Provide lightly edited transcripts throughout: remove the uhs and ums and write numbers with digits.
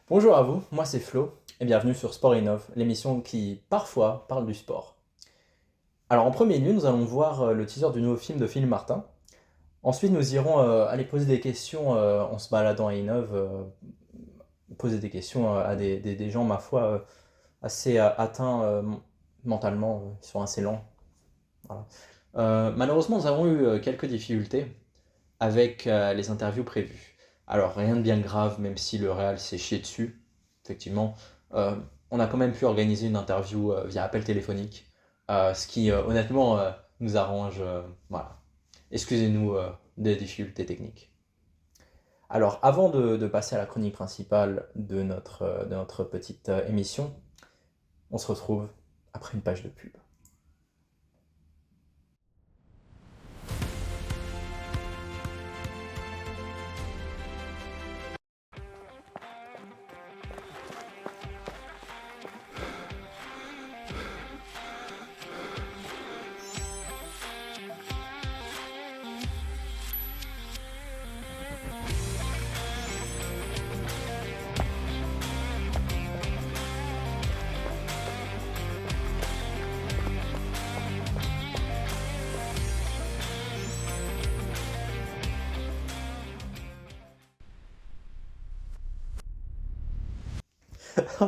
Bonjour à vous, moi c'est Flo, et bienvenue sur Sport Innov, l'émission qui parfois parle du sport. Alors en premier lieu, nous allons voir le teaser du nouveau film de Philippe Martin. Ensuite, nous irons aller poser des questions en se baladant à Innov, poser des questions à des gens, ma foi, assez atteints mentalement, ils sont assez lents. Voilà. Malheureusement, nous avons eu quelques difficultés avec les interviews prévues. Alors rien de bien grave, même si le réal s'est chié dessus, effectivement. Euh, on a quand même pu organiser une interview via appel téléphonique, ce qui honnêtement nous arrange. Voilà. Excusez-nous des difficultés techniques. Alors avant de passer à la chronique principale de notre petite émission, on se retrouve après une page de pub.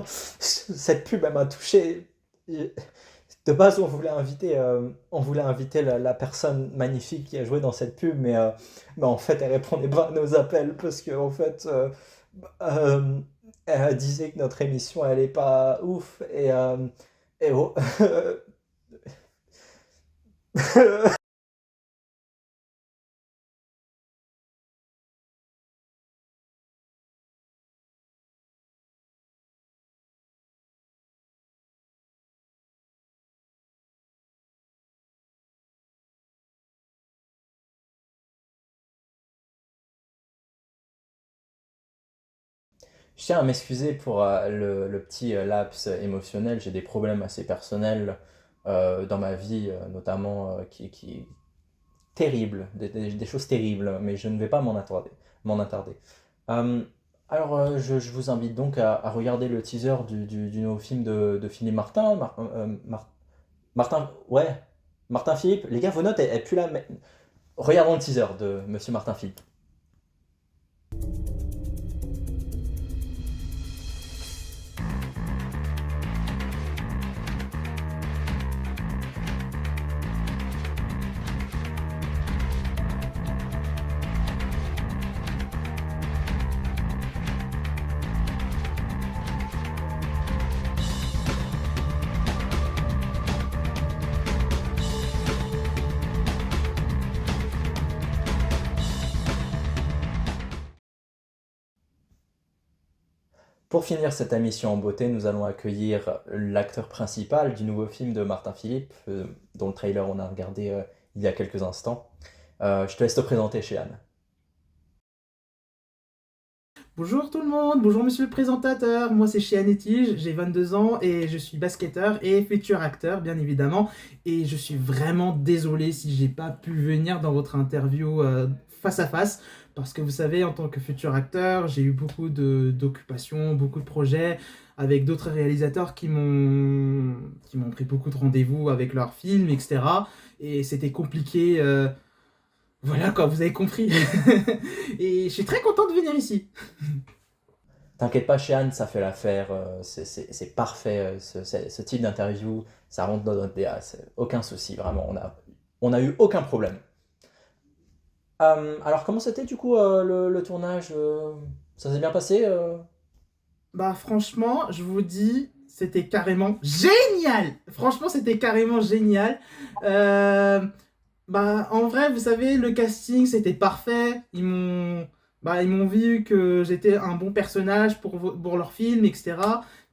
Cette pub, elle m'a touché. De base, on voulait inviter la personne magnifique qui a joué dans cette pub, mais en fait, elle répondait pas à nos appels parce que en fait, euh, elle disait que notre émission, elle est pas ouf et oh. Je tiens à m'excuser pour le petit laps émotionnel. J'ai des problèmes assez personnels dans ma vie, notamment qui terribles, des choses terribles, mais je ne vais pas m'en attarder. Euh, je vous invite donc à regarder le teaser du nouveau film de Philippe Martin. Martin, ouais, Martin Philippe. Les gars, vos notes, elles puent là. Regardons le teaser de Monsieur Martin Philippe. Pour finir cette émission en beauté, nous allons accueillir l'acteur principal du nouveau film de Martin Philippe, dont le trailer on a regardé il y a quelques instants. Je te laisse te présenter chez Anne. Bonjour tout le monde, bonjour monsieur le présentateur, moi c'est Chian Etige, j'ai 22 ans et je suis basketteur et futur acteur bien évidemment et je suis vraiment désolé si j'ai pas pu venir dans votre interview face à face parce que vous savez en tant que futur acteur j'ai eu d'occupations, beaucoup de projets avec d'autres réalisateurs qui m'ont pris beaucoup de rendez-vous avec leurs films etc. Et c'était compliqué, voilà quoi, vous avez compris. Et je suis très content de venir ici. T'inquiète pas, chez Anne, ça fait l'affaire, c'est parfait, ce type d'interview, ça rentre dans notre DA, aucun souci, vraiment, on a eu aucun problème. Alors comment c'était du coup le tournage ça s'est bien passé Bah franchement, je vous dis, c'était carrément génial. Franchement, c'était carrément génial. Euh, Bah en vrai, vous savez, le casting, c'était parfait. Ils m'ont vu que j'étais un bon personnage pour leur film, etc.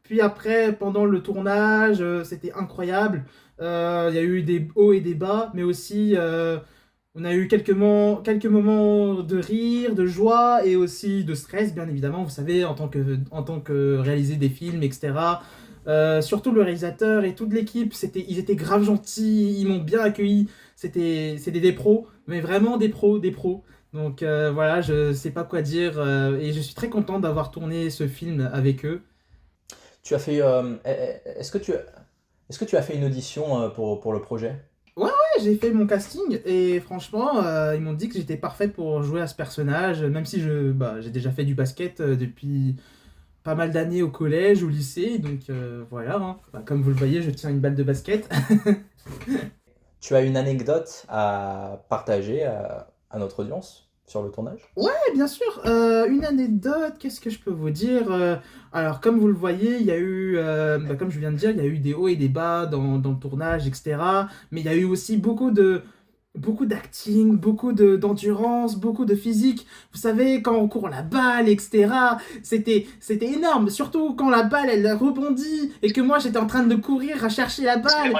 Puis après, pendant le tournage, c'était incroyable. Il y a eu des hauts et des bas, mais aussi on a eu quelques moments de rire, de joie et aussi de stress, bien évidemment. Vous savez, en tant que réaliser des films, etc. Surtout le réalisateur et toute l'équipe, ils étaient grave gentils, ils m'ont bien accueilli. C'était des pros, mais vraiment des pros, des pros. Donc voilà, je sais pas quoi dire et je suis très content d'avoir tourné ce film avec eux. Tu as fait, est-ce que tu as fait une audition pour le projet? Ouais, j'ai fait mon casting et franchement, ils m'ont dit que j'étais parfait pour jouer à ce personnage, même si j'ai déjà fait du basket depuis pas mal d'années au collège, au lycée, donc voilà, hein. Bah, comme vous le voyez, je tiens une balle de basket. Tu as une anecdote à partager à notre audience sur le tournage? Ouais, bien sûr. Une anecdote, qu'est-ce que je peux vous dire? Alors, comme vous le voyez, il y a eu, comme je viens de dire, il y a eu des hauts et des bas dans le tournage, etc. Mais il y a eu aussi beaucoup d'acting, d'endurance, beaucoup de physique. Vous savez, quand on court la balle, etc. C'était énorme. Surtout quand la balle, elle rebondit et que moi, j'étais en train de courir à chercher la balle.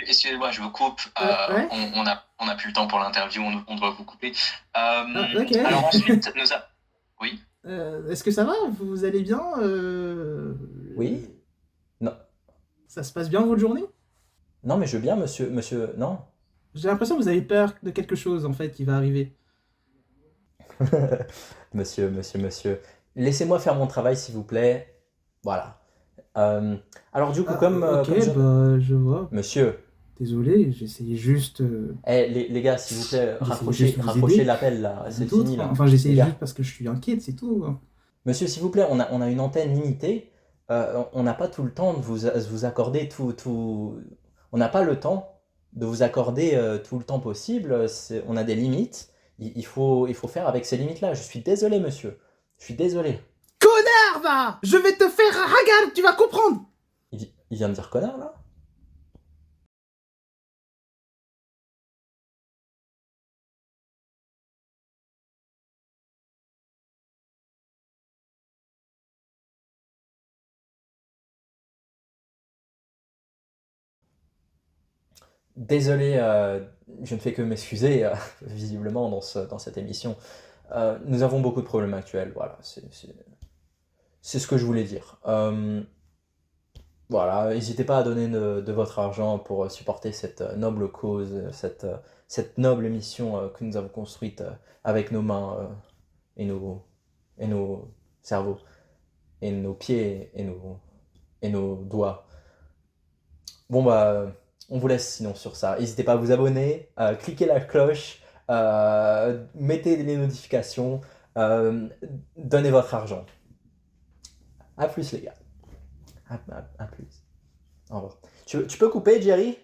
Excusez-moi, je vous coupe. Ouais. On a plus le temps pour l'interview, on doit vous couper. Ah, ok. Alors ensuite, nous a... Oui. Est-ce que ça va? Vous allez bien? Oui? Non. Ça se passe bien votre journée? Non, mais je veux bien, monsieur, non. J'ai l'impression que vous avez peur de quelque chose en fait qui va arriver. Monsieur. Laissez-moi faire mon travail, s'il vous plaît. Voilà. Alors du coup, Ah, ok, comme je... bah je vois. Monsieur, Désolé, j'essayais juste, les gars, s'il vous plaît, j'essayais juste de vous raccrochez aider. l'appel là, Rien c'est d'autre, fini hein. là. Enfin, Les j'essayais gars, juste parce que je suis inquiète, c'est tout, hein. monsieur, s'il vous plaît, on a une antenne limitée. On n'a pas tout le temps de vous accorder tout. On n'a pas le temps de vous accorder tout le temps possible. On a des limites. Il faut faire avec ces limites-là. Je suis désolé, monsieur. Je suis désolé. Connard, va! Je vais te faire un regard, tu vas comprendre! Il vient de dire connard là? Désolé, je ne fais que m'excuser, visiblement, dans cette émission. Nous avons beaucoup de problèmes actuels, voilà, c'est ce que je voulais dire. Voilà, n'hésitez pas à donner de votre argent pour supporter cette noble cause, cette noble émission que nous avons construite avec nos mains et et nos cerveaux, et nos pieds et nos doigts. Bon bah, on vous laisse sinon sur ça. N'hésitez pas à vous abonner, cliquez la cloche, mettez les notifications, euh, donnez votre argent. À plus les gars. À plus. Au revoir. Tu peux couper, Jerry?